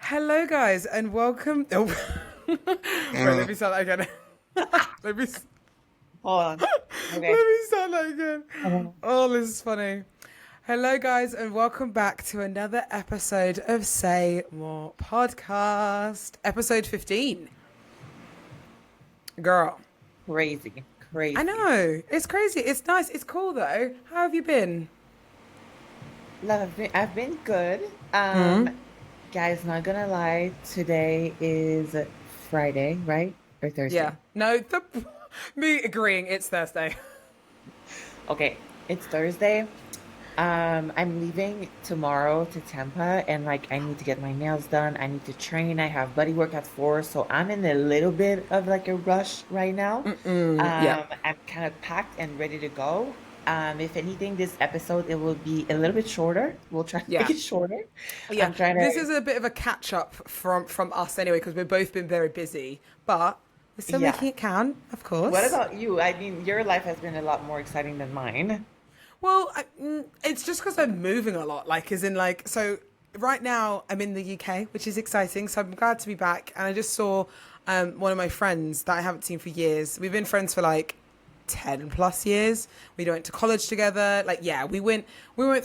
Hello, guys, and welcome. Oh, wait, let me start that again. let me s- Hold on. Okay. let me start that again. Okay. Oh, this is funny. Hello, guys, and welcome back to another episode of Say More Podcast, episode 15. Girl, Crazy. I Crazy. know it's crazy. It's nice. It's cool though. How have you been? Love, I've been good. Hmm. Guys, not gonna lie, today is Friday, right? Or Yeah. Thursday. No. Me agreeing. It's Thursday. Okay, it's Thursday. I'm leaving tomorrow to Tampa and like I need to get my nails done. I need to train. I have buddy work at 4, so I'm in a little bit of like a rush right now. Yeah. I'm kind of packed and ready to go. If anything, this episode it will be a little bit shorter. We'll try to make Yeah. it shorter. Yeah, I'm trying this to, is a bit of a catch up from us anyway because we've both been very busy, but we're still yeah. making it count, of What course. about you? I mean, your life has been a lot more exciting than mine. Well, it's just because I'm moving a lot, like as in like so. Right now, I'm in the UK, which is exciting. So I'm glad to be back. And I just saw one of my friends that I haven't seen for years. We've been friends for like 10 plus years. We went to college together. Like, yeah, we went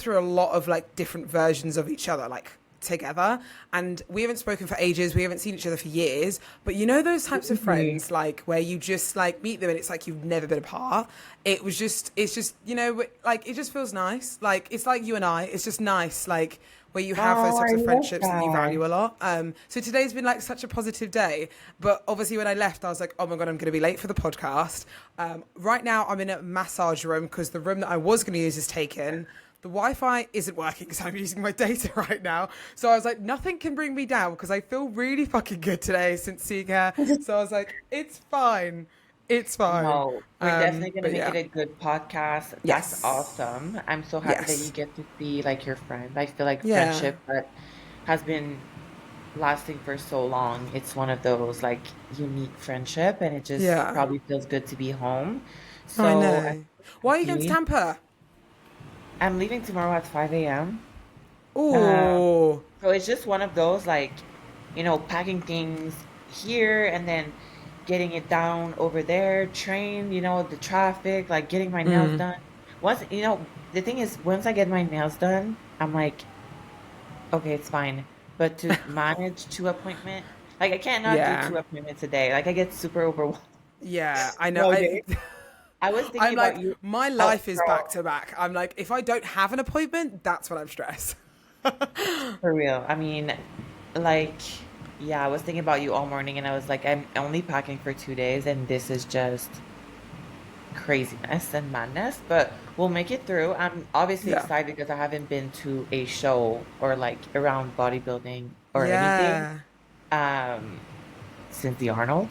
through a lot of like different versions of each other, like together. And we haven't spoken for ages. We haven't seen each other for years. But you know those types of Really? friends, like where you just like meet them and it's like you've never been apart. It's just, like it just feels nice. Like it's like you and I. It's just nice, like where you have those Oh, types I of love friendships that you that. value a lot. So today's been like such a positive day. But obviously, when I left, I was like, oh my God, I'm going to be late for the podcast. Right now, I'm in a massage room because the room that I was going to use is taken. The Wi-Fi isn't working because I'm using my data right now. So I was like, nothing can bring me down because I feel really fucking good today since seeing her. So I was like, it's fine. It's fine. No, we're definitely going to But make it yeah. a good podcast. That's Yes. awesome. I'm so happy that you Yes. get to see like your friend. I feel like Yeah. friendship that has been lasting for so long. It's one of those like unique friendship and it just Yeah. probably feels good to be home. I So I'm know. Why are you going to happy. Tampa? I'm leaving tomorrow at 5 a.m. Um, Oh. so it's just one of those like, packing things here and then getting it down over there, train, the traffic, like getting my nails done. Once, the thing is, once I get my nails done, I'm like, okay, it's fine. But to manage 2 appointment, like I cannot do Yeah. 2 appointments a day. Like I get super overwhelmed Yeah, I know. nowadays. I was thinking I'm about like, you. my Oh, life is back girl, to back. I'm like, if I don't have an appointment, that's when I'm stressed. for real. I mean, like, yeah, I was thinking about you all morning and I was like, I'm only packing for 2 days and this is just craziness and madness, but we'll make it through. I'm obviously Yeah. excited because I haven't been to a show or like around bodybuilding or anything Yeah. um since the Arnold.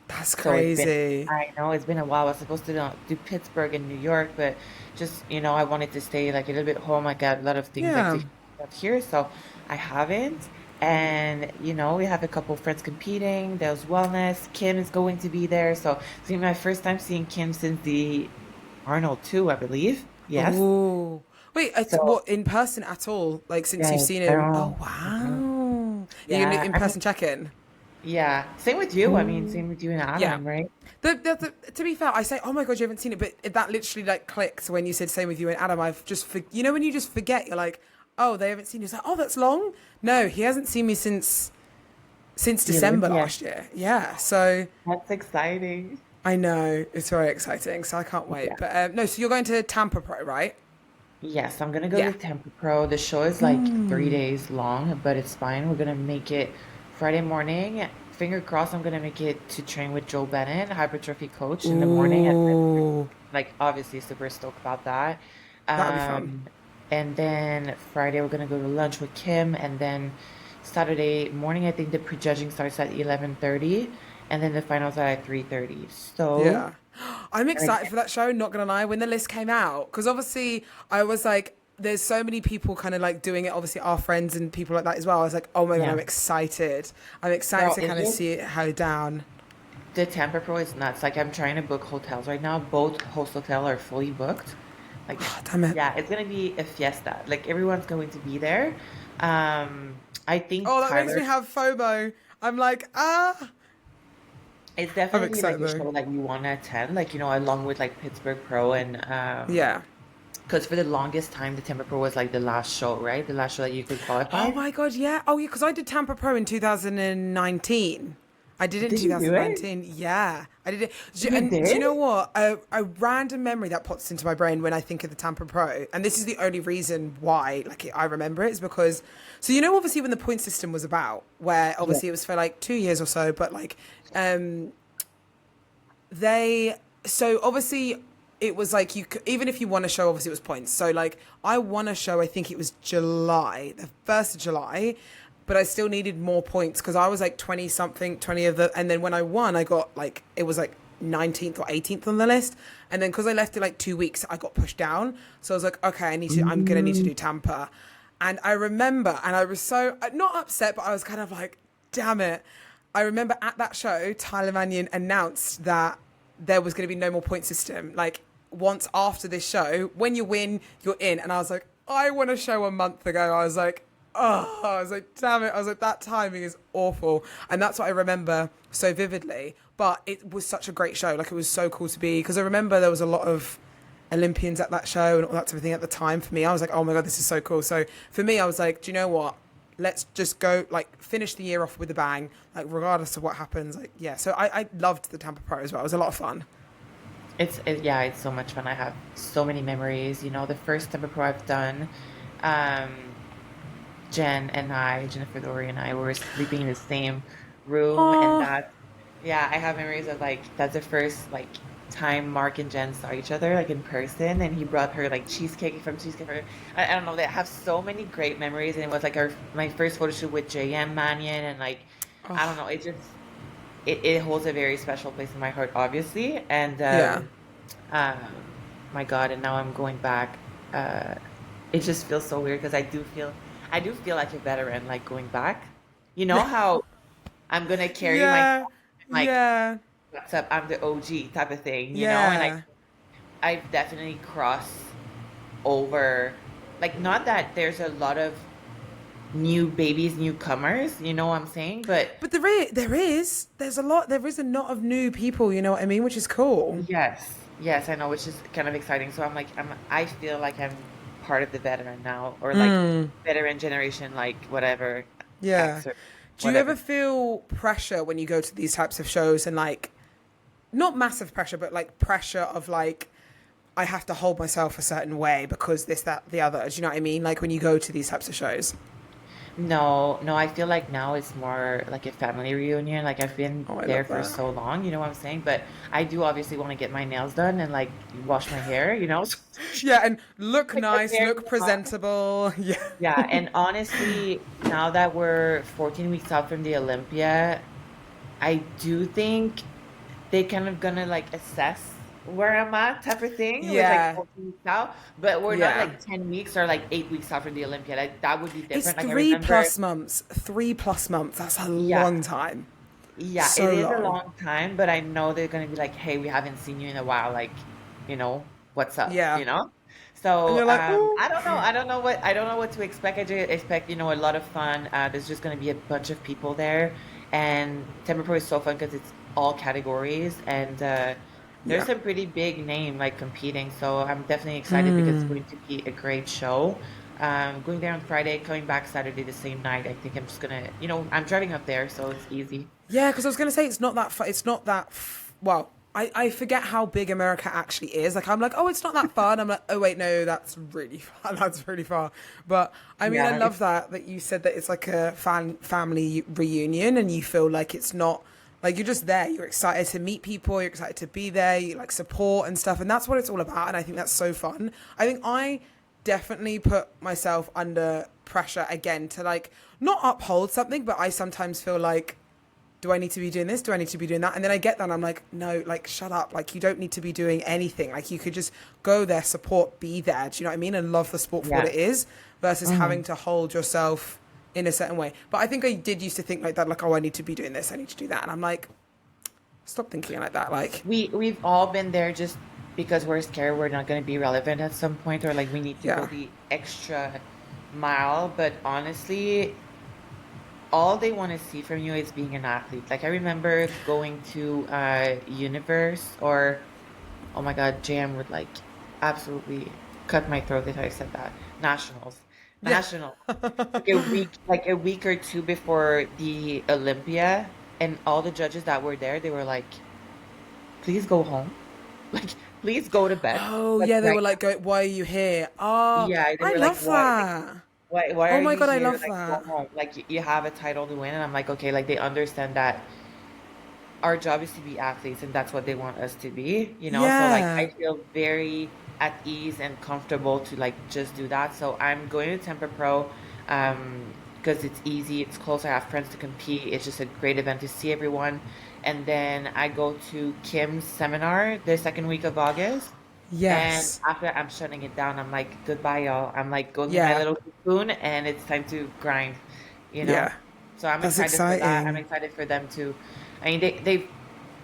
That's So crazy. I know it's been a while. I was supposed to do Pittsburgh and New York, but just, I wanted to stay like a little bit home. I got a lot of things like Yeah. to up here, so I haven't. And, we have a couple friends competing. There's wellness. Kim is going to be there. So it's gonna be my first time seeing Kim since the Arnold too, I believe. Yes. Oh. Wait, So what, in person at all? Like, since you've yes, seen I him? Oh, know. I know. wow. You're going to Yeah. in I mean, person check in? yeah. Same with you. I mean, Oh. same with you and Yeah. Adam, right? To be fair, I say, oh my God, you haven't seen it, but that literally like clicked when you said same with you and Adam. You know, when you just forget, you're like, oh, they haven't seen you. It's like, oh, that's long. No, he hasn't seen me since The December Olympia. last year. Yeah. So That's exciting. I know it's very exciting. So I can't wait. Yeah. But no, so you're going to Tampa Pro, right? Yes, I'm gonna go Yeah. to Temper Pro. The show is like 3 days long, but it's fine. We're gonna make it Friday morning. Finger crossed, I'm gonna make it to train with Joe Bennett, hypertrophy coach, in the morning. Ooh, Like obviously super stoked about that. that'll be fun. Um, and then Friday we're gonna go to lunch with Kim, and then Saturday morning I think the prejudging starts at 11:30, and then the finals are at 3:30. So Yeah. I'm I'm excited excited. for that show, not gonna lie, when the list came out. Because obviously, I was like, there's so many people kind of like doing it, obviously, our friends and people like that as well. I was like, oh my God, I'm Yeah, excited. I'm excited girl, to is kind of it? see it how down. The Tampa Pro is nuts. Like I'm trying to book hotels right now. Both host hotel are fully booked. Like, Oh, damn it. yeah, it's gonna be a fiesta. Like everyone's going to be there. Um, I think Oh, that makes me Tyler, have FOMO. I'm like, it's I'm definitely like excited a though. show that you want to attend, like, along with like Pittsburgh Pro and Yeah. because for the longest time the Tampa Pro was like the last show, right? The last show that you could Oh qualify. my God, yeah. Oh, yeah, because I did Tampa Pro in 2019. I did it in Did you do it? 2019. Yeah, I did it. You And do you did? know what? A random memory that pops into my brain when I think of the Tampa Pro, and this is the only reason why, like, I remember it, is because, so obviously when the point system was about, where Yeah. obviously it was for like 2 years or so, but like, um, they so obviously it was like even if you won a show, obviously it was points. So like I won a show, I think it was July, the 1st of July, but I still needed more points because I was like 20 something, 20 of the, and then when I won, I got like, it was like 19th or 18th on the list. And then because I left it like 2 weeks, I got pushed down. So I was like, okay, I'm gonna need to Mm. do Tampa. And I remember, and I was so not upset, but I was kind of like, damn it. I remember at that show, Tyler Mannion announced that there was going to be no more point system. Like, once after this show, when you win, you're in. And I was like, I won a show a month ago. I was like, oh, I was like, damn it. I was like, that timing is awful. And that's what I remember so vividly. But it was such a great show. Like, it was so cool to be, because I remember there was a lot of Olympians at that show and all that type of thing at the time. For me, I was like, oh my God, this is so cool. So for me, I was like, do you know what? Let's just go, like, finish the year off with a bang, like, regardless of what happens. Like, yeah. So I loved the Tampa Pro as well. It was a lot of fun. Yeah, it's so much fun. I have so many memories. The first Tampa Pro I've done, um, Jennifer Lori and I were sleeping in the same room, and Oh, that, yeah, I have memories of like that's the first like time Mark and Jen saw each other like in person, and he brought her like cheesecake from Cheesecake Factory. I don't know, they have so many great memories, and it was like my first photo shoot with JM Mannion, and like I don't oh, know, it holds a very special place in my heart, obviously, and yeah. um, my God, and now I'm going back. Uh, it just feels so weird because I do feel like a veteran, like going back. You know how I'm gonna carry my Yeah. like Yeah. what's up, I'm the OG type of thing, and Yeah. I've definitely crossed over, like not that there's a lot of new babies, newcomers, you know what I'm saying? But But there is a lot of new people, you know what I mean? Which is cool. yes, I know, which is kind of exciting. So I feel like I'm part of the veteran now, or like Mm, veteran generation, like whatever, yeah. X or Do you ever whatever. feel pressure when you go to these types of shows and like, not massive pressure, but like pressure of like, I have to hold myself a certain way because this, that, the other. Do you know what I mean? Like when you go to these types of shows. No, no, I feel like now it's more like a family reunion. Like I've been Oh, I there love for that. so long, you know what I'm saying? But I do obviously want to get my nails done and like wash my hair, Yeah, and look Like a nice, very look presentable. Yeah. Yeah, and honestly, now that we're 14 weeks out from the Olympia, I do think they kind of gonna like assess where I'm at type of thing with like Yeah. 14 weeks out. But we're not Yeah. like 10 weeks or like 8 weeks out from the Olympia. That would be It's different. Like I three remember, plus months. 3+ months. That's a yeah, long time. yeah, it So is a long. long time, but I know they're gonna be like, hey, we haven't seen you in a while, like, what's up, Yeah. And So you're like, oh. I don't know. I don't know what to expect. I just expect, a lot of fun. There's just gonna be a bunch of people there, and Temper Pro is so fun because it's all categories, and there's Yeah. some pretty big name like competing. So I'm definitely excited because it's going to be a great show. Going there on Friday, coming back Saturday the same night. I think I'm just gonna, I'm driving up there, so it's easy. Yeah, because I was going to say it's not that. It's not that. Well, I forget how big America actually is. Like I'm like, oh, it's not that far. And I'm like, oh wait, no, that's really far. That's really far. But I mean, I Yeah, love that you said that it's like a family reunion, and you feel like it's not like you're just there. You're excited to meet people. You're excited to be there. You like support and stuff, and that's what it's all about. And I think that's so fun. I think I definitely put myself under pressure again to like not uphold something, but I sometimes feel like, do I need to be doing this? Do I need to be doing that? And then I get that and I'm like, no, like, shut up. Like, you don't need to be doing anything. Like, you could just go there, support, be there. Do you know what I mean? And love the sport for what yeah. it is versus having Mhm. to hold yourself in a certain way. But I think I did used to think like that, like, oh, I need to be doing this. I need to do that. And I'm like, stop thinking like that. Like, We've all been there just because we're scared we're not going to be relevant at some point, or like we need to go yeah, the extra mile. But honestly, all they want to see from you is being an athlete. Like I remember going to Universe or oh my God, Jam would like absolutely cut my throat if I said that. Nationals. Yeah. National. Like a week or two before the Olympia, and all the judges that were there, they were like, please go home. Like, please go to bed. Oh, Like yeah, they were right like, now. why are you here? Oh, Yeah, they I were like, love that. why Oh are my you God, I here? love Like, go that. home. Like, you have a title to win. And I'm like, okay, like they understand that our job is to be athletes and that's what they want us to be, you know? So like I Yeah. feel very at ease and comfortable to like just do that. So I'm going to Temper Pro because it's easy, it's close, I have friends to compete. It's just a great event to see everyone. And then I go to Kim's seminar the second week of August. And Yes. after I'm shutting it down, I'm like, goodbye, y'all. I'm like going in my Yeah. little cocoon and it's time to grind, you know? Yeah. So I'm That's excited for that. I'm exciting. excited for them to, I mean, they've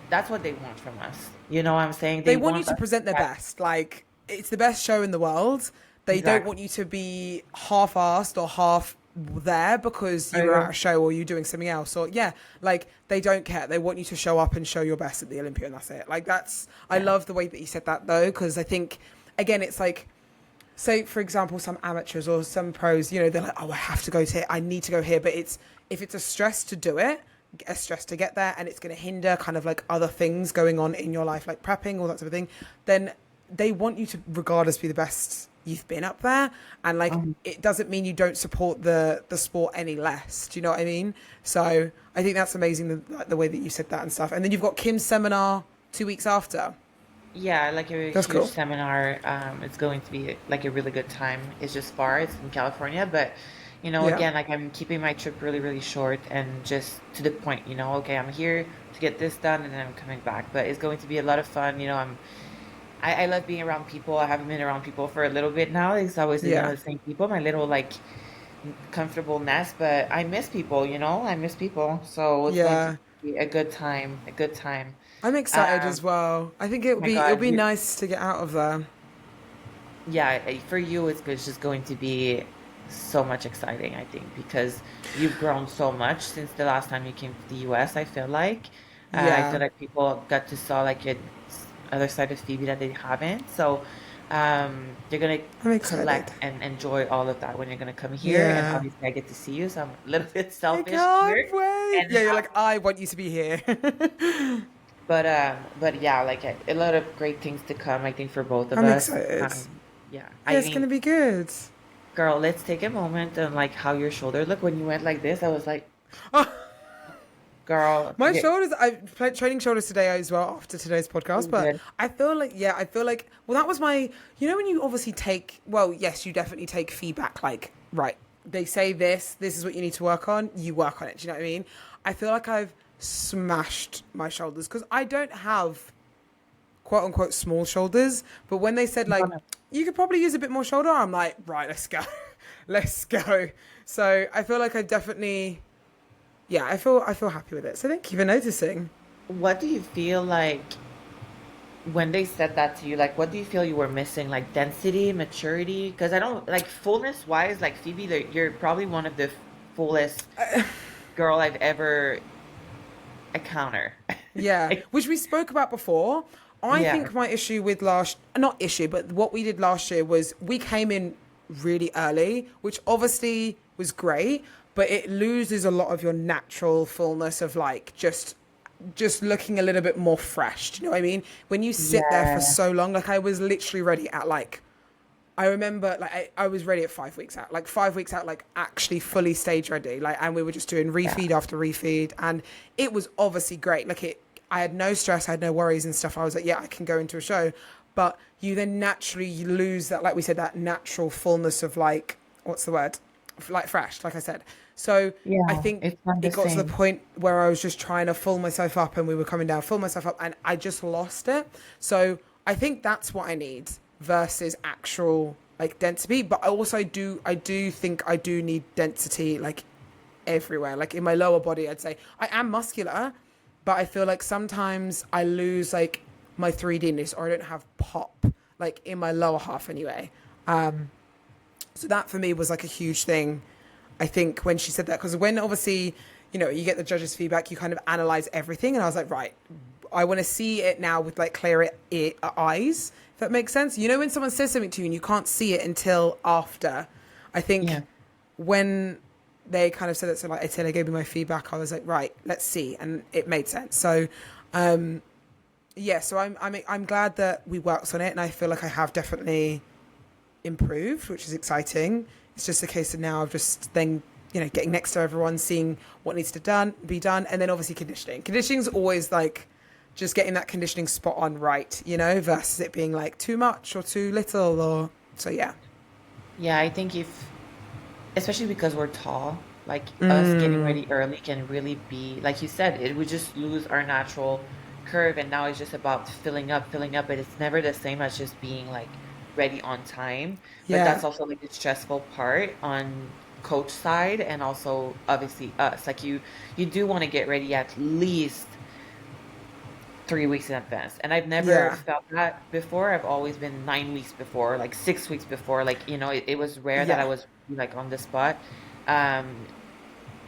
that's what they want from us. You know what I'm saying? They They want you want to us present their that best. Like, it's the best show in the world. They don't exactly. want you to be half-assed or half there because you were at a I show or you doing something else. Or, yeah, like, they don't care. They want you to show up and show your best at the Olympia, and that's it. Like, I yeah. love the way that you said that, though, because I think, again, it's like, say for example some amateurs or some pros, they're like, oh, I have to go to here, I need to go here, but it's if it's a stress to do it, a stress to get there, and it's going to hinder kind of like other things going on in your life like prepping, all that sort of thing, then they want you to regardless be the best you've been up there. And like Um, it doesn't mean you don't support the sport any less, do you know what I mean? So I think that's amazing, the way that you said that and stuff. And then you've got Kim's seminar 2 weeks after. yeah, like a That's huge cool. seminar. It's going to be like a really good time. It's just far. It's in California, but Yeah. again, like I'm keeping my trip really, really short and just to the point. Okay, I'm here to get this done, and then I'm coming back. But it's going to be a lot of fun. I love being around people. I haven't been around people for a little bit now. It's always Yeah. the same people. My little like comfortable nest, but I miss people, I miss people. So it's going to Yeah. be a good time, a good time. I'm excited Um, as well. I think my it'll God, be nice to get out of there. yeah, for you, it's just going to be so much exciting, I think, because you've grown so much since the last time you came to the US, I feel like. I feel Yeah. like people got to saw like a other side of Phoebe that they haven't. So, you're gonna I'm excited. collect and enjoy all of that when you're gonna come here. And Yeah. obviously, I get to see you, so I'm a little bit I selfish here can't wait. and Yeah, you're have, like, I want you to be here. but yeah, like a lot of great things to come, I think, for both of I'm us. excited. Yeah, Yeah, I it's mean. gonna be good. Girl, let's take a moment and like how your shoulder looked when you went like this. I was like, girl, My yeah, shoulders, I played training shoulders today as well after today's podcast, you but good. I feel like, well, that was my, when you obviously take, well, yes, you definitely take feedback, like, right, they say this is what you need to work on, you work on it, do you know what I mean? I feel like I've smashed my shoulders because I don't have quote unquote small shoulders, but when they said No, like, no. you could probably use a bit more shoulder, I'm like, right, let's go. Let's go. So I feel like I definitely, yeah, I feel happy with it. So thank you for noticing. What do you feel like when they said that to you? Like, what do you feel you were missing? Like density, maturity? Because I don't like fullness wise, like Phoebe, you're probably one of the fullest girl I've ever encountered. Yeah, Like, which we spoke about before. I yeah, think my issue with not issue, but what we did last year was we came in really early, which obviously was great, but it loses a lot of your natural fullness of like just looking a little bit more fresh. Do you know what I mean? When you sit there for yeah, so long, like I was literally ready at like I remember like I was ready at 5 weeks out, like 5 weeks out, like actually fully stage ready. Like, and we were just doing yeah, refeed after refeed. And it was obviously great. I had no stress, I had no worries and stuff. I was like, yeah, I can go into a show. But you then naturally you lose that, like we said, that natural fullness of like, what's the word? Like fresh, like I said. So I yeah. think It's not the it got to the same. point where I was just trying to full myself up and we were coming down, full myself up, and I just lost it. So I think that's what I need versus actual like density. But I do think I do need density like everywhere. Like in my lower body, I'd say I am muscular, but I feel like sometimes I lose like my 3Dness or I don't have pop like in my lower half anyway. So that for me was like a huge thing. I think when she said that, because when obviously, you get the judges' feedback, you kind of analyze everything. And I was like, right, I want to see it now with like clear eyes, if that makes sense. When someone says something to you and you can't see it until after, I think Yeah. when they kind of said it, so like Attila gave me my feedback, I was like, right, let's see. And it made sense. So, yeah, so I'm glad that we worked on it. And I feel like I have definitely improved, which is exciting. It's just a case of now of just then, getting next to everyone, seeing what needs to be done, and then obviously conditioning. Conditioning's always like just getting that conditioning spot on right, versus it being like too much or too little or so yeah. Yeah, I think if, especially because we're tall, like us getting ready early can really be, like you said, it would just lose our natural curve. And now it's just about filling up, but it's never the same as just being like ready on time. But that's Yeah. also like the stressful part on coach side and also obviously us. Like you do want to get ready at least 3 weeks in advance. And I've never Yeah. felt that before. I've always been 9 weeks before, like 6 weeks before. Like, it was rare that I Yeah. was like on the spot. Um,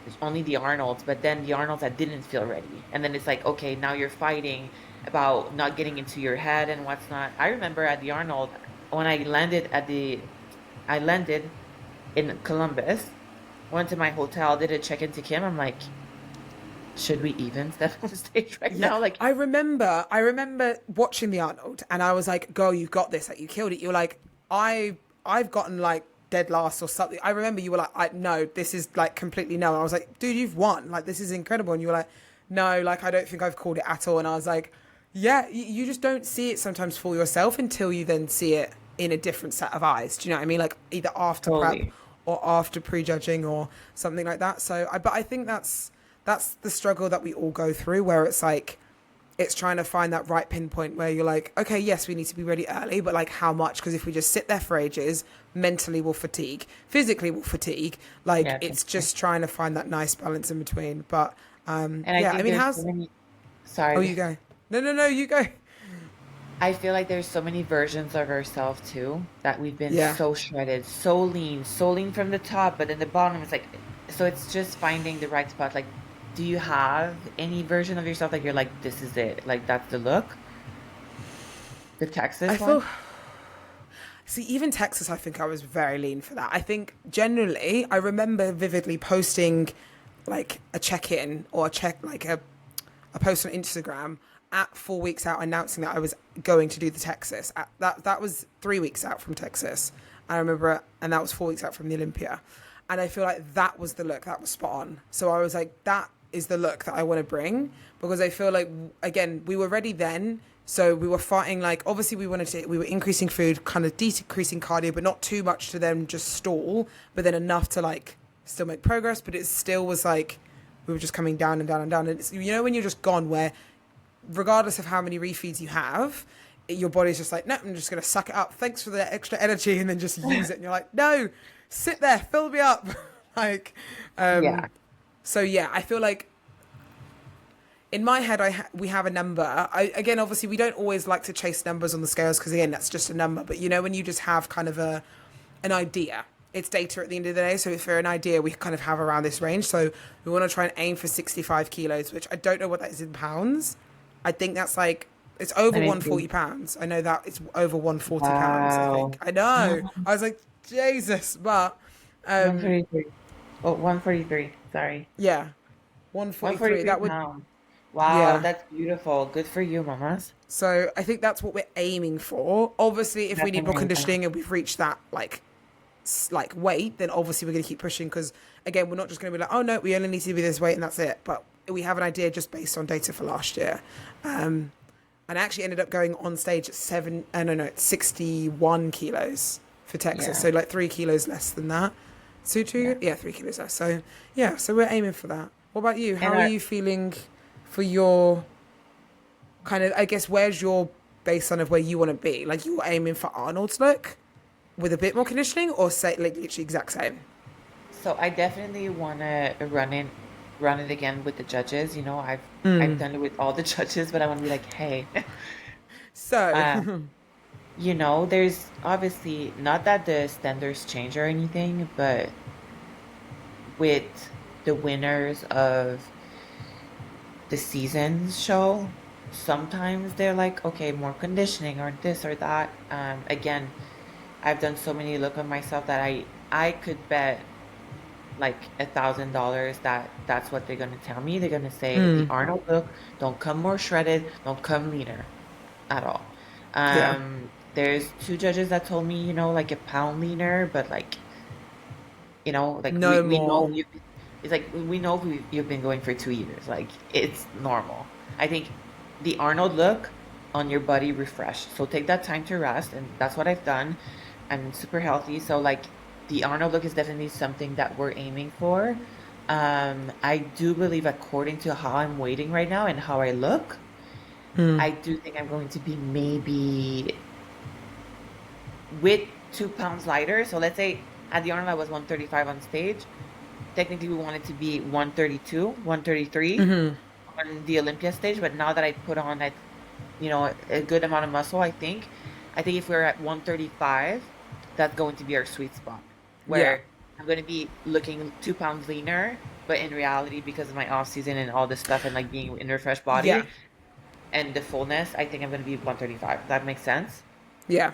it's only the Arnolds, but then the Arnolds that didn't feel ready. And then it's like, okay, now you're fighting about not getting into your head and what's not. I remember at the Arnold when I landed in Columbus, went to my hotel, did a check into Kim. I'm like, should we even step on stage right Yeah, now? Like, I remember watching the Arnold, and I was like, "Girl, you got this! Like, you killed it." You were like, I've gotten like dead last or something." I remember you were like, "I no, this is like completely no." And I was like, "Dude, you've won! Like, this is incredible." And you were like, "No, like I don't think I've called it at all." And I was like, "Yeah, you just don't see it sometimes for yourself until you then see it in a different set of eyes." Do you know what I mean? Like either after prep totally. or after prejudging or something like that. But I think that's the struggle that we all go through, where it's like it's trying to find that right pinpoint where you're like, okay, yes, we need to be ready early, but like how much? Because if we just sit there for ages, mentally we'll fatigue, physically we'll fatigue. Like Yeah, for it's sure. just trying to find that nice balance in between. But And I yeah, I think mean, there's so how's? many, Oh, sorry. you go. No, no, no, you go. I feel like there's so many versions of ourselves too that we've been Yeah. so shredded, so lean from the top, but then the bottom is like, so it's just finding the right spot. Like, do you have any version of yourself that you're like, this is it? Like, that's the look? The I Texas feel. one? See, even Texas, I think I was very lean for that. I think generally, I remember vividly posting like a check in or a check, like a post on Instagram at 4 weeks out announcing that I was going to do the Texas. That was 3 weeks out from Texas. I remember it, and that was 4 weeks out from the Olympia. And I feel like that was the look that was spot on. So I was like, that is the look that I want to bring, because I feel like again we were ready then. So we were fighting, like obviously we were increasing food, kind of decreasing cardio, but not too much to then just stall, but then enough to like still make progress. But it still was like we were just coming down and down and down. And it's, when you're just gone, where regardless of how many refeeds you have, your body's just like, no, I'm just going to suck it up. Thanks for the extra energy, and then just use it. And you're like, no, sit there, fill me up. like, Yeah. so yeah, I feel like in my head, we have a number. Again, obviously, we don't always like to chase numbers on the scales because again, that's just a number. But when you just have kind of an idea, it's data at the end of the day. So if for an idea, we kind of have around this range. So we want to try and aim for 65 kilos, which I don't know what that is in pounds. I think that's like it's over Let me 140 see. pounds. I know that it's over 140 pounds. I think Wow. I know. I was like Jesus, but um, 143. Oh, 143. Sorry. yeah, 143. 143 That would pounds. Wow, yeah. that's beautiful. Good for you, mamas. So I think that's what we're aiming for. Obviously, if we That's need more amazing. conditioning and we've reached that like weight, then obviously we're going to keep pushing, because again, we're not just going to be like, oh no, we only need to be this weight and that's it. But we have an idea just based on data for last year. And I actually ended up going on stage at no, no, 61 kilos for Texas. Yeah. So like 3 kilos less than that. So Yeah. yeah, 3 kilos less. So yeah, so we're aiming for that. What about you? How And are you feeling for your kind of, I guess, where's your baseline of where you want to be? Like you're aiming for Arnold's look with a bit more conditioning, or say like literally exact same? so I definitely want to run it again with the judges. I've done it with all the judges, but I want to be like, hey, So uh, there's obviously not that the standards change or anything, but with the winners of the seasons show, sometimes they're like, okay, more conditioning or this or that. Again, I've done so many look on myself that I could bet like $1,000 that that's what they're gonna tell me. They're gonna say the Mm. Arnold look, don't come more shredded, don't come leaner at all. Yeah. There's two judges that told me, like a pound leaner, but like, like we No we know more. it's like we know you've been going for 2 years. Like it's normal. I think the Arnold look on your body refresh. So take that time to rest, and that's what I've done. I'm super healthy, so like the Arnold look is definitely something that we're aiming for. I do believe according to how I'm weighting right now and how I look, Mm. I do think I'm going to be maybe with 2 pounds lighter. So let's say at the Arnold I was 135 on stage. Technically we want it to be 132, 133 Hmm. on the Olympia stage, but now that I put on a good amount of muscle, I think if we're at 135, that's going to be our sweet spot Yeah. where I'm going to be looking 2 pounds leaner, but in reality, because of my off season and all this stuff and like being in a fresh Yeah. body and the fullness, I think I'm going to be 135. That makes sense. Yeah.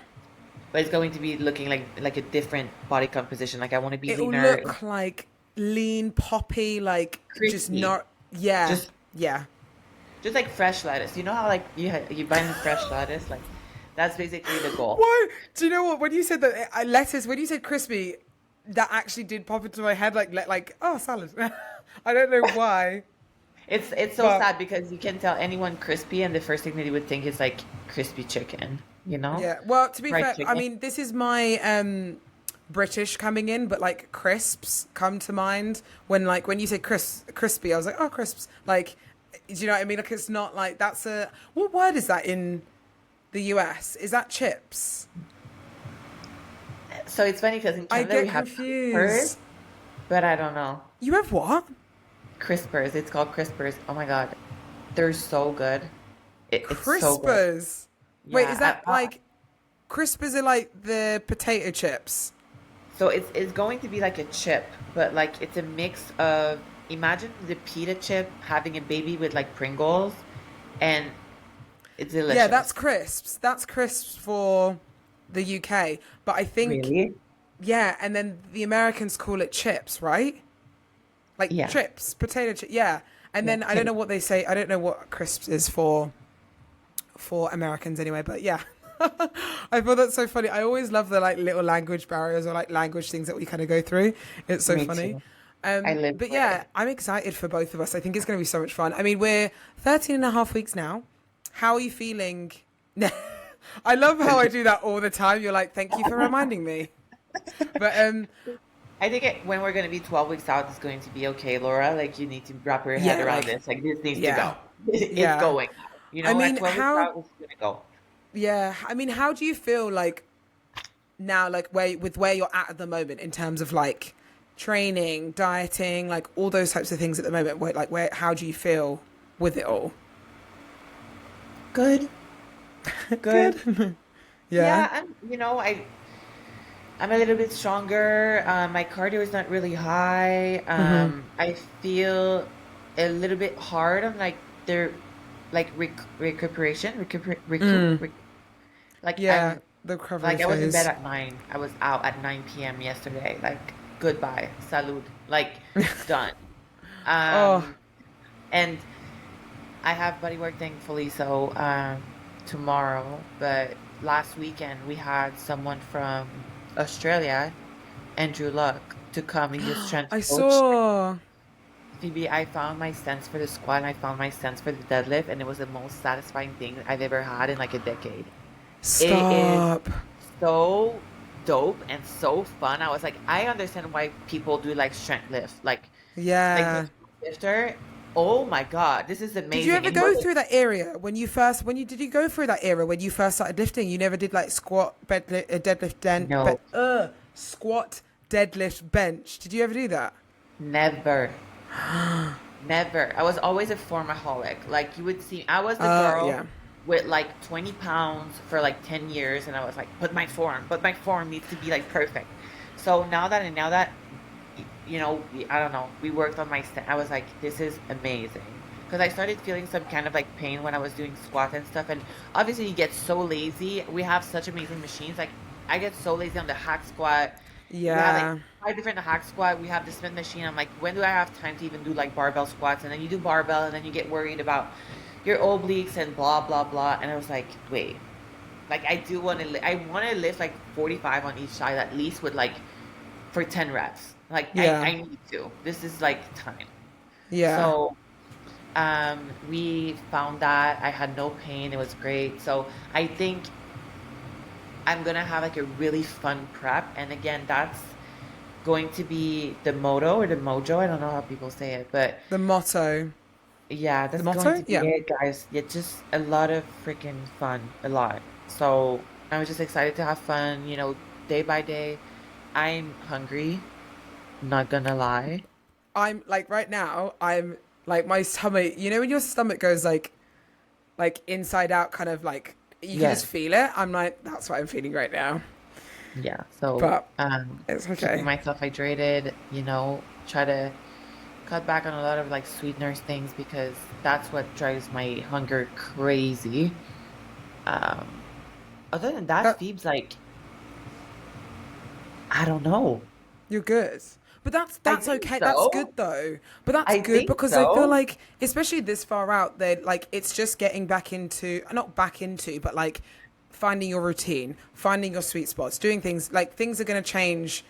But it's going to be looking like a different body composition. Like I want to be It will leaner and look like lean, poppy, like just crispy. not. Yeah. Just Yeah. just like fresh lettuce. You know how like you buy the fresh lettuce? Like that's basically the goal. Why? Do you know what? When you said that lettuce, when you said crispy, that actually did pop into my head. Like oh, salad. I don't know why, It's so but sad because you can tell anyone crispy and the first thing that you would think is like crispy chicken, you know? yeah. Well, to be Fried fair, I chicken. mean, this is my British coming in, but like crisps come to mind when you say crispy. I was like, oh, crisps. Like, do you know what I mean? Like, it's not like that's a what word is that in the US? Is that chips? So it's funny because in I Canada we get have crispers, confused. but I don't know. You have what? Crispers. It's called crispers. Oh my God. They're so good. It's so good. Crispers. Wait, is Yeah. that like crispers are like the potato chips? So it's going to be like a chip, but like it's a mix of imagine the pita chip having a baby with like Pringles, and it's Yeah, delicious. that's crisps. That's crisps for the UK. But I think, Really? yeah, and then the Americans call it chips, right? Like Yeah. chips, potato chip. Yeah. And Yeah. then I don't know what they say. I don't know what crisps is for Americans anyway, but yeah. I thought that's so funny. I always love the like little language barriers or like language things that we kind of go through. It's so Me funny. too. I live But for it. yeah, I'm excited for both of us. I think it's going to be so much fun. I mean, we're 13 and a half weeks now. How are you feeling? I love how I do that all the time. You're like, thank you for reminding me. But I think when we're going to be 12 weeks out, it's going to be okay, Laura. Like, you need to wrap your head yeah, around like, this. Like, this needs to yeah, go. It's yeah. going now. I At mean, 12 weeks how? out, it's going to go. Yeah, I mean, how do you feel like now, like where you're at the moment in terms of like training, dieting, like all those types of things at the moment? How do you feel with it all? Good. Good. Good. Yeah. Yeah, I'm a little bit stronger. My cardio is not really high. Hmm. I feel a little bit hard on like the like recuperation, Mm. like Yeah. The recovery I was in bed phase. at 9. I was out at 9 p.m. yesterday. Like goodbye, salud. Like done. Oh, Um, and I have bodywork thankfully, so tomorrow. But last weekend we had someone from Australia, Andrew Luck, to come and just strength I coach. saw. Phoebe, I found my stance for the squat and I found my stance for the deadlift, and it was the most satisfying thing I've ever had in like a decade. It is Stop. so dope and so fun. I was like, I understand why people do like strength lift, like Yeah. this lifter. Oh my God, this is Did you amazing. ever And we're go through that area did you go through that era when you first started lifting? You never did like squat, deadlift, no, squat, deadlift, bench. Did you ever do that? never. Never. I was always a formaholic. Like you would see, I was the girl Yeah. with like 20 pounds for like 10 years, and I was like, but my form needs to be like perfect. So now that I don't know, we worked on my I was like, this is amazing. Because I started feeling some kind of like pain when I was doing squats and stuff. And obviously you get so lazy. We have such amazing machines. Like I get so lazy on the hack squat. We have like Yeah. five different hack squat. We have the Smith machine. I'm like, when do I have time to even do like barbell squats? And then you do barbell and then you get worried about your obliques and blah, blah, blah. And I was like, wait, like I do want to, I want to lift like 45 on each side at least with like for 10 reps. Like Yeah. I need to. This is like time. Yeah. So we found that I had no pain. It was great. So I think I'm gonna have like a really fun prep. And again, that's going to be the motto or the mojo. I don't know how people say it, but The motto. yeah, The that's going to motto? be Yeah. it, guys. Yeah, just a lot of freaking fun, a lot. So I was just excited to have fun, day by day. I'm hungry, not gonna lie. I'm like right now, I'm like my stomach, when your stomach goes like inside out kind of like you can just Yes. feel it. I'm like that's what I'm feeling right now. Yeah. So But it's keeping okay. myself hydrated, try to cut back on a lot of like sweeteners things because that's what drives my hunger crazy. Um, Other than that, That Phoebe's like, I don't know. you're good. But I that's think okay. That's good so. though. But that's I good think because I feel so. like especially this far out that like it's just getting back into not back into but like finding your routine, finding your sweet spots, doing things like things are going to change,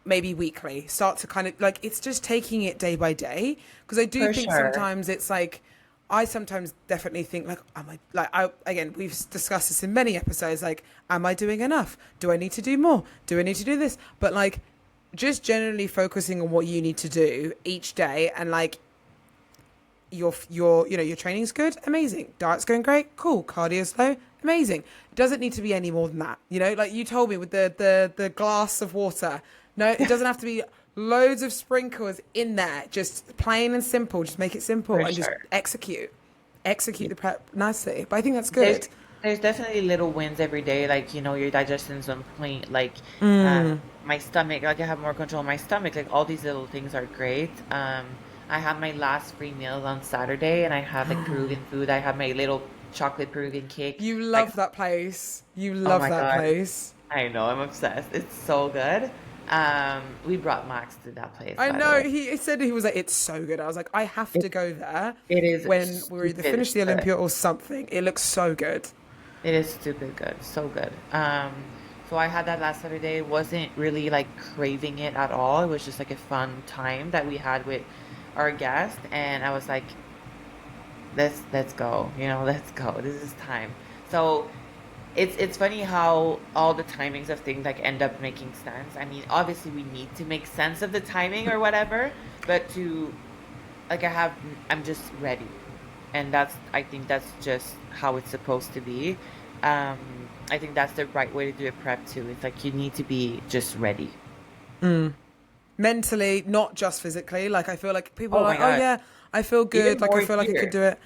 maybe weekly. Start to kind of like it's just taking it day by day because I do For think sure. sometimes it's like I sometimes definitely think like am I like I again we've discussed this in many episodes like am I doing enough? Do I need to do more? Do I need to do this? But like just generally focusing on what you need to do each day and like your training's good, amazing. Diet's going great, cool. Cardio's low, amazing. It doesn't need to be any more than that. Like you told me with the glass of water. No, it doesn't have to be loads of sprinkles in there. Just plain and simple. Just make it simple For and just sure. execute the prep nicely. But I think that's There's good. there's definitely little wins every day, like, your digestion's on point, like my stomach, like I have more control of my stomach, like all these little things are great. I had my last free meal on Saturday and I had like Peruvian food. I had my little chocolate Peruvian cake. You Like, love that place. You oh love my that God. place. I know, I'm obsessed. It's so good. We brought Max to that place, I by the know. way. He said he was like, it's so good. I was like, I have It to go there it is when we're either stupid finished the good. Olympia or something. It looks so good. It is stupid good, so good. So I had that last Saturday. Wasn't really like craving it at all. It was just like a fun time that we had with our guest, and I was like, let's go, let's go. This is time. So it's funny how all the timings of things like end up making sense. I mean, obviously we need to make sense of the timing or whatever, but to like I'm just ready. And I think that's just how it's supposed to be. I think that's the right way to do a prep too. It's like you need to be just ready. Mentally, not just physically. Like I feel like people are Oh my like, oh God. yeah, I feel good. Even Like I more feel like I could here. do it.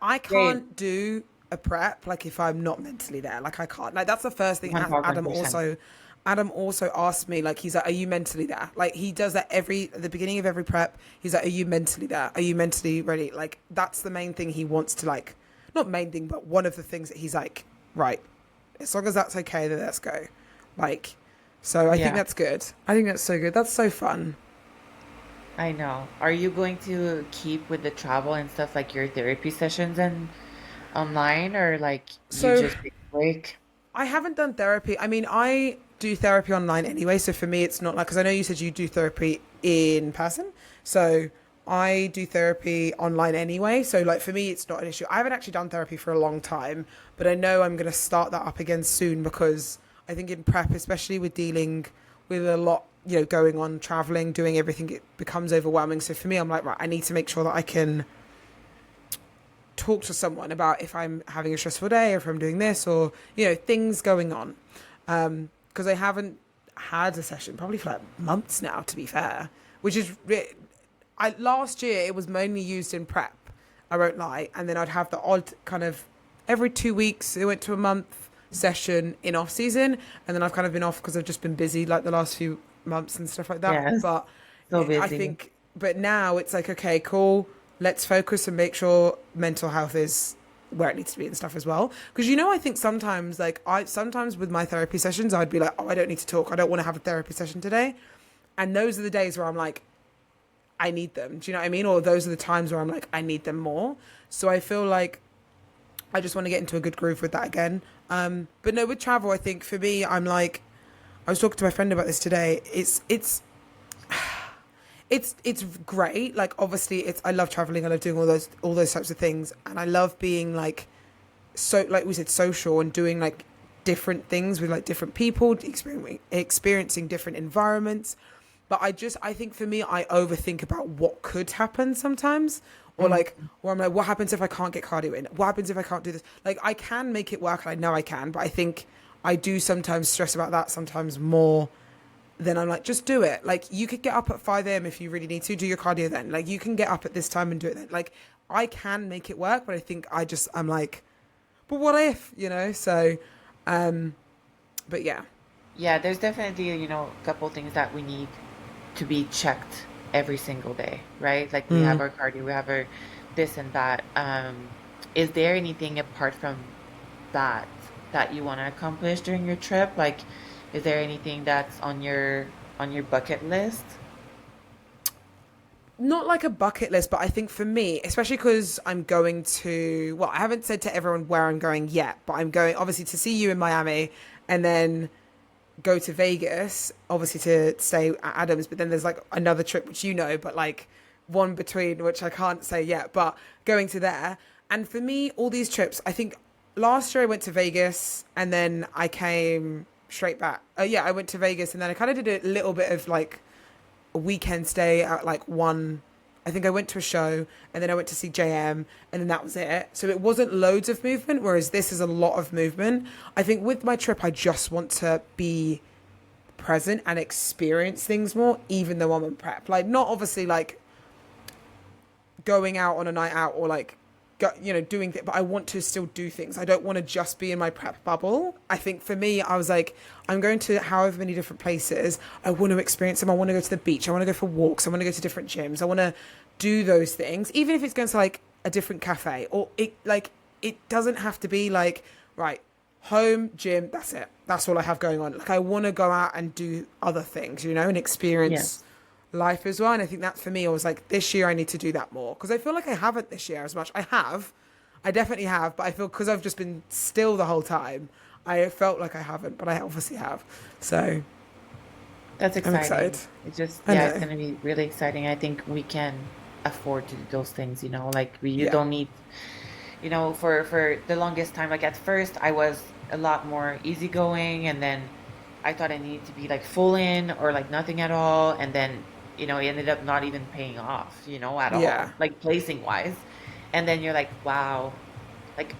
I Same. can't do a prep like if I'm not mentally there. Like I can't. Like that's the first thing. Adam 1000%. also, Adam also asked me like he's like, are you mentally there? Like he does that at the beginning of every prep. He's like, are you mentally there? Are you mentally ready? Like that's the main thing he wants to like, not main thing, but one of the things that he's like, right. As long as that's okay, then let's go. Like, so I think Yeah, that's good. I think that's so good. That's so fun. I know. Are you going to keep with the travel and stuff like your therapy sessions and online, or like you So just take a break? I haven't done therapy. I mean, I do therapy online anyway. So for me, it's not like, because I know you said you do therapy in person. So I do therapy online anyway. So like for me, it's not an issue. I haven't actually done therapy for a long time, but I know I'm going to start that up again soon because I think in prep, especially with dealing with a lot, going on, traveling, doing everything, it becomes overwhelming. So for me, I'm like, right, I need to make sure that I can talk to someone about if I'm having a stressful day or if I'm doing this or things going on because I haven't had a session probably for like months now to be fair, which is last year it was mainly used in prep, I won't lie, and then I'd have the odd kind of every 2 weeks it went to a month session in off season, and then I've kind of been off because I've just been busy like the last few months and stuff like that. Yes. But So I busy. think, but now it's like, okay, cool. Let's focus and make sure mental health is where it needs to be and stuff as well. Because I think sometimes, like sometimes with my therapy sessions, I'd be like, oh, I don't need to talk. I don't want to have a therapy session today. And those are the days where I'm like, I need them. Do you know what I mean? Or those are the times where I'm like, I need them more. So I feel like I just want to get into a good groove with that again. But no, with travel, I think for me, I'm like, I was talking to my friend about this today. It's great. Like obviously, I love traveling. I love doing all those types of things, and I love being like so like we said social and doing like different things with like different people, experiencing different environments. But I think for me, I overthink about what could happen sometimes. Or like, Mm. or I'm like, what happens if I can't get cardio in? What happens if I can't do this? Like, I can make it work, and I know I can, but I think I do sometimes stress about that sometimes more than I'm like, just do it. Like, you could get up at 5 a.m. if you really need to, do your cardio then. Like, you can get up at this time and do it then. Like, I can make it work, but I think I'm like, but what if, So, um, but yeah. Yeah, there's definitely, a couple things that we need to be checked every single day, right? Like we have Mm. our cardio, we have our this and that. Is there anything apart from that that you want to accomplish during your trip? Like, is there anything that's on your bucket list? Not like a bucket list, but I think for me, especially because I'm going to, well, I haven't said to everyone where I'm going yet, but I'm going obviously to see you in Miami and then go to Vegas, obviously to stay at Adams, but then there's like another trip, which but like one between, which I can't say yet, but going to there. And for me, all these trips, I think last year I went to Vegas and then I came straight back. Yeah, I went to Vegas and then I kind of did a little bit of like a weekend stay at like one. I think I went to a show and then I went to see JM and then that was it. So it wasn't loads of movement, whereas this is a lot of movement. I think with my trip, I just want to be present and experience things more, even though I'm on prep. Like, not obviously like going out on a night out or like doing but I want to still do things. I don't want to just be in my prep bubble. I think for me, I was like, I'm going to however many different places. I want to experience them. I want to go to the beach. I want to go for walks. I want to go to different gyms. I want to do those things, even if it's going to like a different cafe or it doesn't have to be like, right, home, gym, that's it. That's all I have going on. Like, I want to go out and do other things, and experience Yes. life as well. And I think that for me, I was like, this year I need to do that more because I feel like I haven't this year as much. I definitely have, but I feel because I've just been still the whole time, I felt like I haven't, but I obviously have. So That's I'm excited. exciting. It's just, I yeah, it's know. going to be really exciting. I think we can afford to do those things, like you Yeah. don't need, for the longest time, like at first I was a lot more easygoing and then I thought I needed to be like full in or like nothing at all. And then, it ended up not even paying off, at all, Yeah. like placing wise. And then you're like, wow, like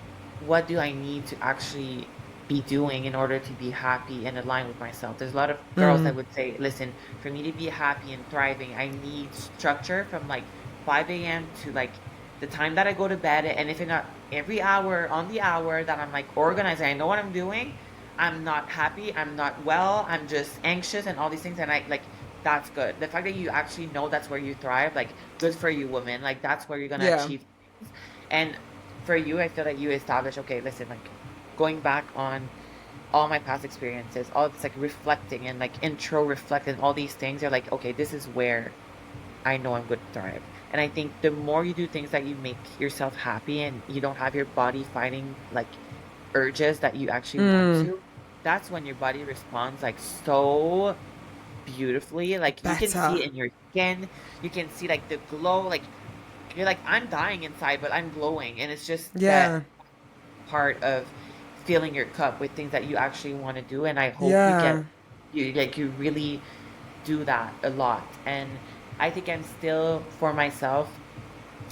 what do I need to actually be doing in order to be happy and aligned with myself? There's a lot of girls that Mm. would say, listen, for me to be happy and thriving, I need structure from like 5 a.m. to like the time that I go to bed. And if it's not every hour on the hour that I'm like organized, I know what I'm doing. I'm not happy. I'm not well. I'm just anxious and all these things. And I like, that's good. The fact that you actually know that's where you thrive, like good for you, woman. Like that's where you're going to Yeah. achieve things. And for you, I feel that you establish, okay, listen, like going back on all my past experiences, all this like reflecting and like intro reflecting all these things, you're like, okay, this is where I know I'm going to thrive. And I think the more you do things that you make yourself happy and you don't have your body fighting like urges that you actually want Mm. to, that's when your body responds like so beautifully. Like you can see Better. it in your skin, you can see like the glow, like you're like, I'm dying inside, but I'm glowing. And it's just that Yeah. part of filling your cup with things that you actually want to do. And I hope Yeah. you really do that a lot. And I think I'm still for myself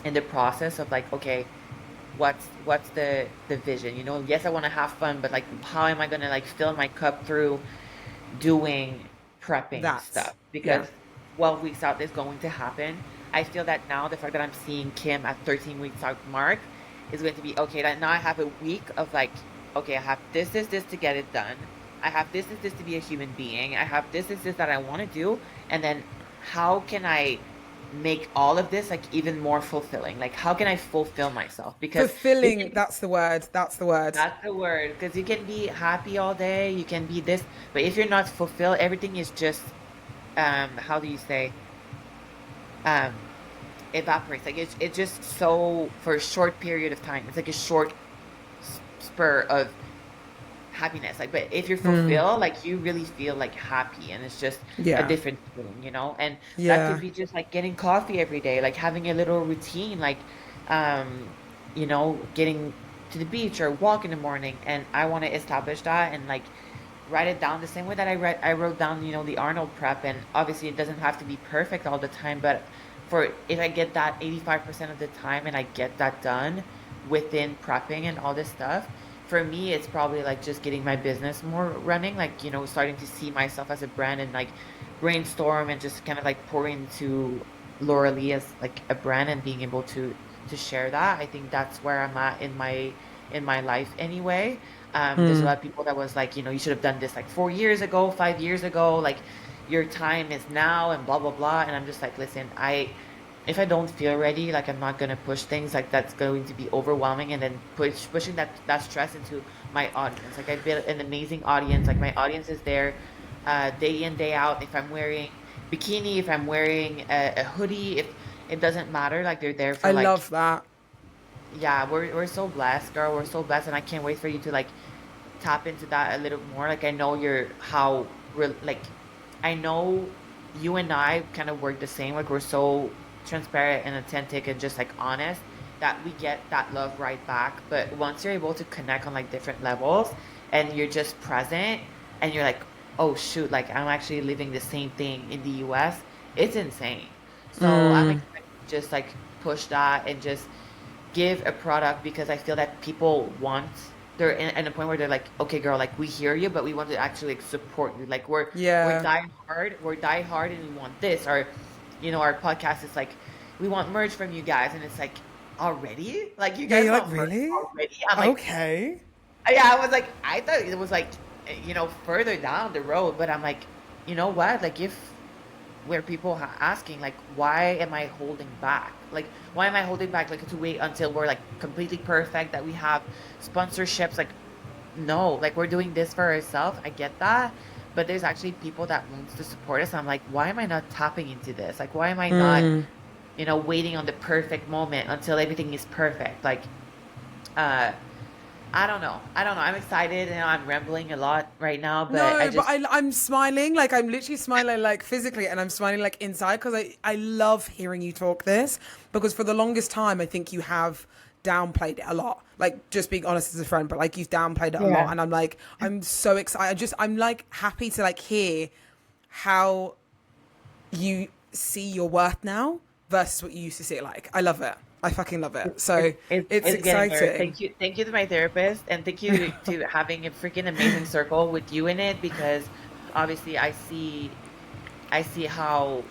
in the process of like, okay, what's the vision? Yes, I want to have fun, but like how am I gonna like fill my cup through doing prepping That. stuff? Yeah. Because 12 weeks out is going to happen. I feel that now the fact that I'm seeing Kim at 13 weeks out mark is going to be okay. That now I have a week of like, okay, I have this to get it done. I have this to be a human being. I have this that I want to do. And then how can I make all of this like even more fulfilling? Like how can I fulfill myself? Because you Fulfilling, can, that's the word. That's the word. that's the word. Because you can be happy all day, you can be this, but if you're not fulfilled, everything is just how do you say? Um evaporates. Like it's just so for a short period of time. It's like a short spur of happiness. Like, but if you're fulfilled, like you really feel like happy, and it's just a Yeah. different feeling, you know? And that could Yeah. be just like getting coffee every day, like having a little routine, like um, getting to the beach or walk in the morning. And I want to establish that and like write it down the same way that I wrote down, the Arnold prep. And obviously it doesn't have to be perfect all the time, but for if I get that 85% of the time and I get that done within prepping and all this stuff, for me it's probably like just getting my business more running, like, starting to see myself as a brand and like brainstorm and just kind of like pour into Lauralie as like a brand and being able to share that. I think that's where I'm at in my life anyway. There's a lot of people that was like, you should have done this like 4 years ago, 5 years ago, like your time is now and blah blah blah. And I'm just like, listen, if I don't feel ready, like I'm not gonna push things like that's going to be overwhelming and then pushing that stress into my audience. Like I built an amazing audience. Like my audience is there day in, day out. If I'm wearing bikini, if I'm wearing a hoodie, if it doesn't matter, like they're there for I like, love that. yeah, we're so blessed, girl. We're so blessed, and I can't wait for you to like tap into that a little more. Like I know like I know you and I kind of work the same. Like we're so transparent and authentic and just like honest that we get that love right back. But once you're able to connect on like different levels and you're just present and you're like, oh shoot, like I'm actually living the same thing in the US, it's insane. So I'm excited to just like push that and just give a product because I feel that people want they're in a point where they're like, okay, girl, like we hear you, but we want to actually like support you. Like we're Yeah. die hard, and we want this. Or, our podcast is like, we want merch from you guys, and it's like, already, like you Yeah, guys you're like, want merch really? already. I'm like, Okay. yeah, I was like, I thought it was like, further down the road, but I'm like, you know what? Like if where people asking like why am I holding back, like why am I holding back, like to wait until we're like completely perfect that we have sponsorships, like no, like we're doing this for ourselves. I get that, but there's actually people that wants to support us. I'm like, why am I not tapping into this? Like why am I not waiting on the perfect moment until everything is perfect? Like uh I don't know, I'm excited and I'm rambling a lot right now, but I No, but just I'm smiling. Like, I'm literally smiling, like, physically, and I'm smiling, like, inside, because I love hearing you talk this. Because for the longest time, I think you have downplayed it a lot. Like, just being honest as a friend, but, like, you've downplayed it a lot. yeah. And I'm like, I'm so excited. I'm, like, happy to, like, hear how you see your worth now versus what you used to see it like. I love it. I fucking love it. So it's It's getting there. exciting. Thank you to my therapist, and thank you to having a freaking amazing circle with you in it, because obviously I see how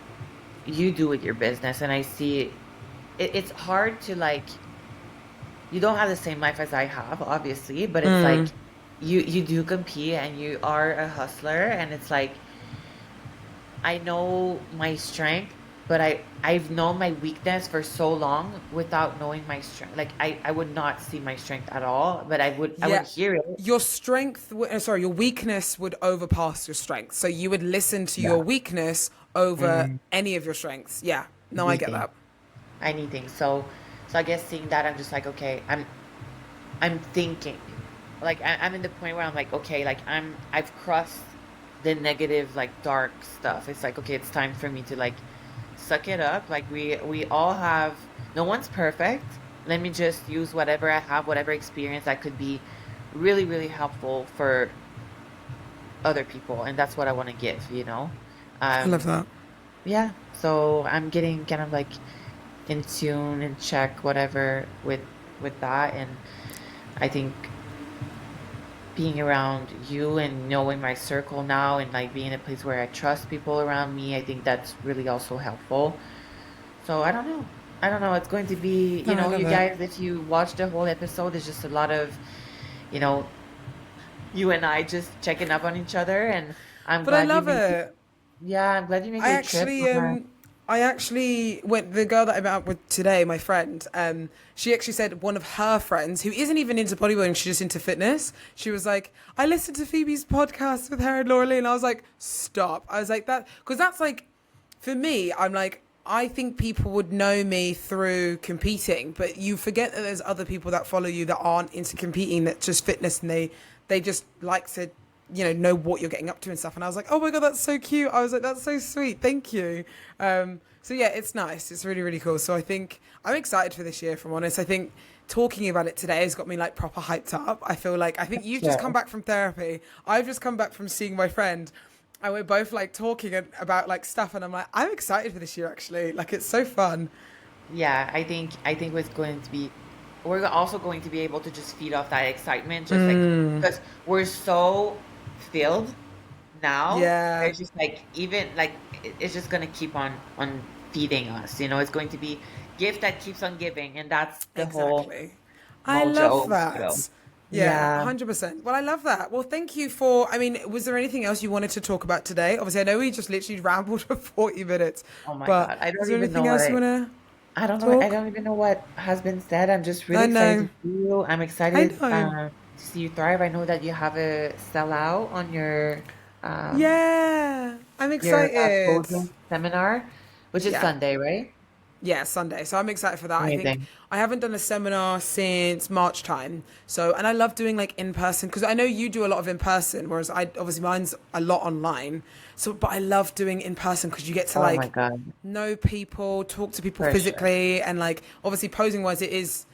you do with your business, and I see it's hard to like, you don't have the same life as I have, obviously, but it's like you do compete and you are a hustler, and it's like I know my strength, but I've known my weakness for so long without knowing my strength. Like I would not see my strength at all, but I would Yeah. hear it. Your strength, sorry, your weakness would overpass your strength. So you would listen to your Yeah. weakness over Mm, any of your strengths. Yeah. No, I get anything. that. Anything. So I guess seeing that, I'm just like, okay, I'm thinking. Like I'm in the point where I'm like, okay, like I've crossed the negative, like dark stuff. It's like, okay, it's time for me to like suck it up. Like we all have, no one's perfect. Let me just use whatever I have, whatever experience that could be really, really helpful for other people. And that's what I want to give. I love Um, that. yeah. So I'm getting kind of like in tune and check whatever with that. And I think being around you and knowing my circle now and like being in a place where I trust people around me, I think that's really also helpful. So I don't know. I don't know. It's going to be, No, I you love it. guys, if you watch the whole episode, it's just a lot of, you know, you and I just checking up on each other, and I'm But I glad you love made your, it. yeah, I'm glad you made I your trip. actually I actually went the girl that I'm out with today, my friend, she actually said one of her friends who isn't even into bodybuilding, she's just into fitness. She was like, I listened to Phoebe's podcast with her and Lauralie, and I was like, stop. I was like that because that's like for me, I'm like I think people would know me through competing, but you forget that there's other people that follow you that aren't into competing, that's just fitness, and they just like to know what you're getting up to and stuff. And I was like, oh my god, that's so cute. I was like, that's so sweet, thank you. So yeah, it's nice, it's really really cool. So I think I'm excited for this year, if I'm honest. I think talking about it today has got me like proper hyped up. I think you've just come Sure. back from therapy, I've just come back from seeing my friend, and we're both like talking about like stuff, and I'm like, I'm excited for this year actually, like it's so fun. Yeah, I think what's going to be, we're also going to be able to just feed off that excitement, just like because we're so filled now. Yeah, It's just like even like it's just gonna keep on feeding us. It's going to be gift that keeps on giving, and that's the whole exactly. I love mojo. that. Yeah, Yeah. 100%. Well, I love that. Well, thank you for. I mean, was there anything else you wanted to talk about today? Obviously, I know we just literally rambled for 40 minutes, Oh my but God, I is don't there even know anything what else you want I don't to know. I talk? don't even know what has been said. I'm just really I excited to know. see you. I'm I excited know. to see you thrive. I know that you have a sellout on um Yeah, I'm your excited. posing seminar, which is Yeah. Sunday, right? Yeah, Sunday. So I'm excited for that. I think Amazing. I haven't done a seminar since March time. So, and I love doing like in person because I know you do a lot of in person, whereas I obviously mine's a lot online. So, but I love doing in person because you get to Oh my like God, know people, talk to people for sure. physically, and like obviously posing wise, it is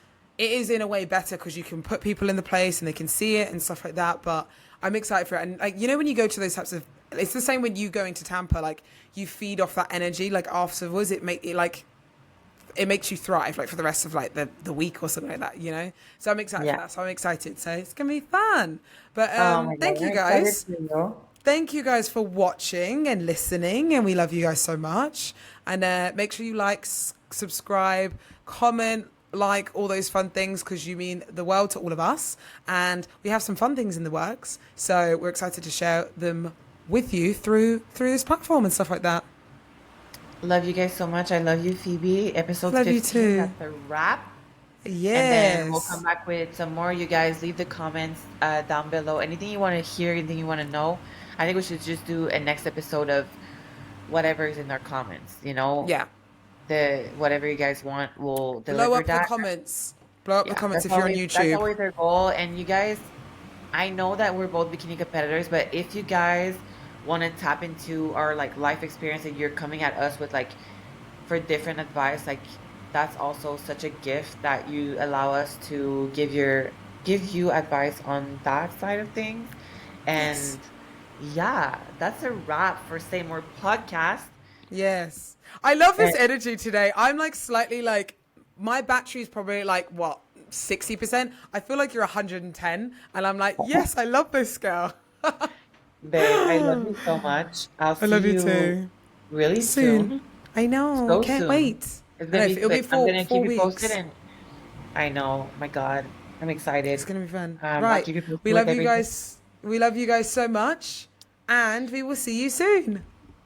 in a way better because you can put people in the place and they can see it and stuff like that. But I'm excited for it. And like when you go to those types of, it's the same when you go into Tampa, like you feed off that energy. Like afterwards, it makes you thrive like for the rest of like the week or something like that. So I'm excited for Yeah. that, so I'm excited, so it's gonna be fun. But Oh my God, thank I'm you excited guys, for you. thank you guys for watching and listening, and we love you guys so much. And make sure you like, subscribe, comment, like all those fun things because you mean the world to all of us, and we have some fun things in the works, so we're excited to share them with you through this platform and stuff like that. Love you guys so much. I love you, Phoebe. Episode Love you 15, too. that's a wrap. And then we'll come Yes. back with some more. You guys leave the comments down below. Anything you want to hear, anything you want to know. I think we should just do a next episode of whatever is in our comments. Yeah. The whatever you guys want, we'll Blow deliver up the that. comments. Blow up the Yeah, comments that's if you're on always that's YouTube. always our goal. And you guys, I know that we're both bikini competitors, but if you guys want to tap into our like life experience and you're coming at us with like for different advice, like that's also such a gift that you allow us to give you advice on that side of things. Yes. And yeah, that's a wrap for Say More podcast. Yes. I love And this energy today. I'm like slightly like my battery is probably like what 60%. I feel like you're 110, and I'm like, yes, I love this girl. babe, I love you so much. I'll I see love you you too. really Soon. soon. I know. So Can't soon. wait. It's I gonna know be it'll be like I'm four gonna keep four you posted, weeks. and I know, my God, I'm It's excited. gonna be fun. I'll Right. keep you posted We with love you everything. guys. We love you guys so much, and we will see you soon.